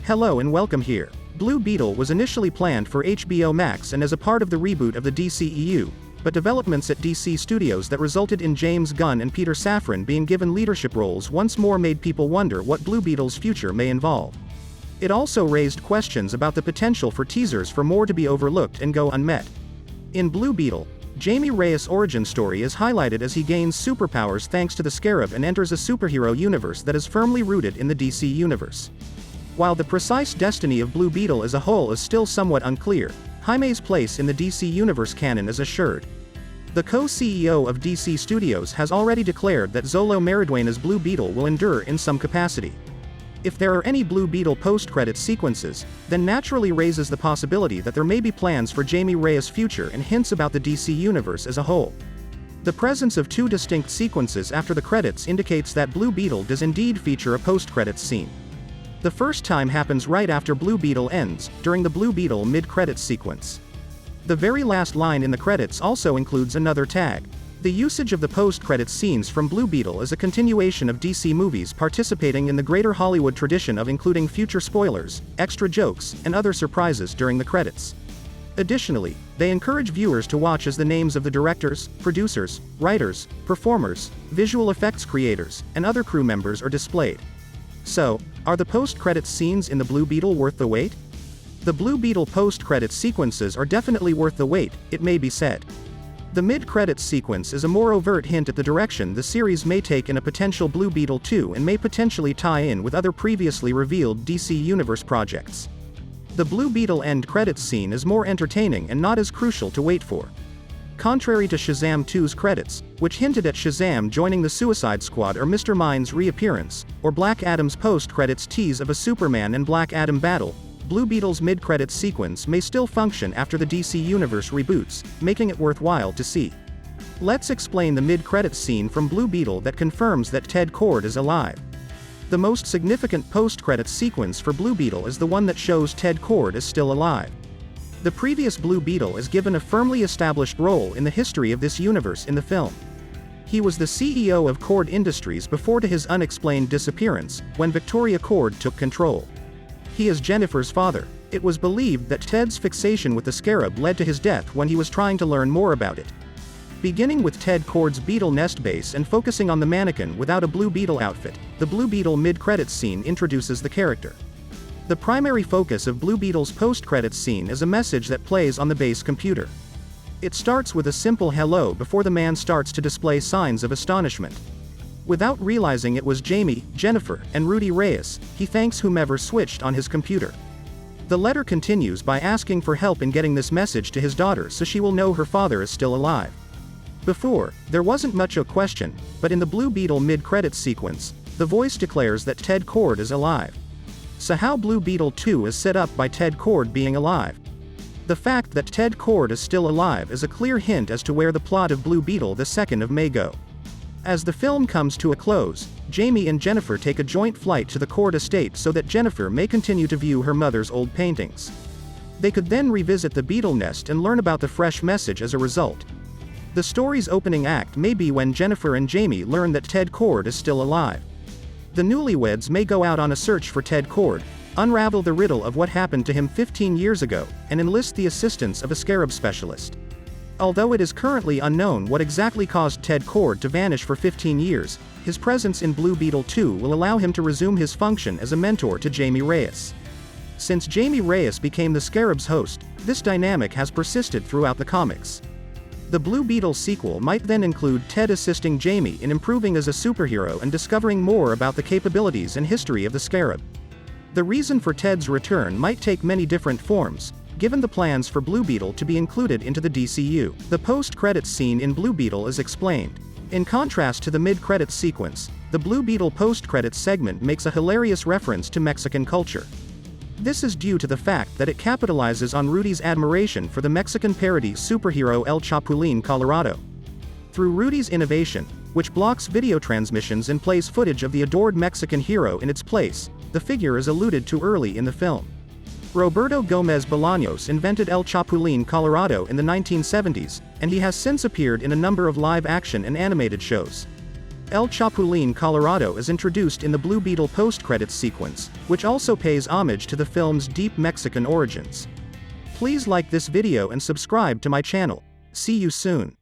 Hello and welcome here. Blue Beetle was initially planned for HBO Max and as a part of the reboot of the DCEU, but developments at DC Studios that resulted in James Gunn and Peter Safran being given leadership roles once more made people wonder what Blue Beetle's future may involve. It also raised questions about the potential for teasers for more to be overlooked and go unmet. In Blue Beetle, Jamie Reyes' origin story is highlighted as he gains superpowers thanks to the Scarab and enters a superhero universe that is firmly rooted in the DC universe. While the precise destiny of Blue Beetle as a whole is still somewhat unclear, Jaime's place in the DC Universe canon is assured. The co-CEO of DC Studios has already declared that Xolo Maridueña's Blue Beetle will endure in some capacity. If there are any Blue Beetle post-credits sequences, then naturally raises the possibility that there may be plans for Jamie Reyes' future and hints about the DC Universe as a whole. The presence of two distinct sequences after the credits indicates that Blue Beetle does indeed feature a post-credits scene. The first time happens right after Blue Beetle ends, during the Blue Beetle mid-credits sequence. The very last line in the credits also includes another tag. The usage of the post-credits scenes from Blue Beetle is a continuation of DC movies participating in the greater Hollywood tradition of including future spoilers, extra jokes, and other surprises during the credits. Additionally, they encourage viewers to watch as the names of the directors, producers, writers, performers, visual effects creators, and other crew members are displayed. So, are the post-credits scenes in the Blue Beetle worth the wait? The Blue Beetle post-credits sequences are definitely worth the wait, it may be said. The mid-credits sequence is a more overt hint at the direction the series may take in a potential Blue Beetle 2 and may potentially tie in with other previously revealed DC Universe projects. The Blue Beetle end credits scene is more entertaining and not as crucial to wait for. Contrary to Shazam 2's credits, which hinted at Shazam joining the Suicide Squad or Mr. Mind's reappearance, or Black Adam's post-credits tease of a Superman and Black Adam battle, Blue Beetle's mid-credits sequence may still function after the DC Universe reboots, making it worthwhile to see. Let's explain the mid-credits scene from Blue Beetle that confirms that Ted Kord is alive. The most significant post-credits sequence for Blue Beetle is the one that shows Ted Kord is still alive. The previous Blue Beetle is given a firmly established role in the history of this universe in the film. He was the CEO of Kord Industries before his unexplained disappearance, when Victoria Kord took control. He is Jennifer's father. It was believed that Ted's fixation with the Scarab led to his death when he was trying to learn more about it. Beginning with Ted Kord's Beetle nest base and focusing on the mannequin without a Blue Beetle outfit, the Blue Beetle mid-credits scene introduces the character. The primary focus of Blue Beetle's post-credits scene is a message that plays on the base computer. It starts with a simple hello before the man starts to display signs of astonishment. Without realizing it was Jamie, Jennifer, and Rudy Reyes, he thanks whomever switched on his computer. The letter continues by asking for help in getting this message to his daughter so she will know her father is still alive. Before, there wasn't much of a question, but in the Blue Beetle mid-credits sequence, the voice declares that Ted Kord is alive. So how Blue Beetle 2 is set up by Ted Kord being alive? The fact that Ted Kord is still alive is a clear hint as to where the plot of Blue Beetle 2 may go. As the film comes to a close, Jamie and Jennifer take a joint flight to the Kord estate so that Jennifer may continue to view her mother's old paintings. They could then revisit the Beetle nest and learn about the fresh message as a result. The story's opening act may be when Jennifer and Jamie learn that Ted Kord is still alive. The newlyweds may go out on a search for Ted Kord, unravel the riddle of what happened to him 15 years ago, and enlist the assistance of a Scarab specialist. Although it is currently unknown what exactly caused Ted Kord to vanish for 15 years, his presence in Blue Beetle 2 will allow him to resume his function as a mentor to Jamie Reyes. Since Jamie Reyes became the Scarab's host, this dynamic has persisted throughout the comics. The Blue Beetle sequel might then include Ted assisting Jamie in improving as a superhero and discovering more about the capabilities and history of the Scarab. The reason for Ted's return might take many different forms, given the plans for Blue Beetle to be included into the DCU. The post-credits scene in Blue Beetle is explained. In contrast to the mid-credits sequence, the Blue Beetle post-credits segment makes a hilarious reference to Mexican culture. This is due to the fact that it capitalizes on Rudy's admiration for the Mexican parody superhero El Chapulín Colorado. Through Rudy's innovation, which blocks video transmissions and plays footage of the adored Mexican hero in its place, the figure is alluded to early in the film. Roberto Gómez Bolaños invented El Chapulín Colorado in the 1970s, and he has since appeared in a number of live-action and animated shows. El Chapulín Colorado is introduced in the Blue Beetle post-credits sequence, which also pays homage to the film's deep Mexican origins. Please like this video and subscribe to my channel. See you soon.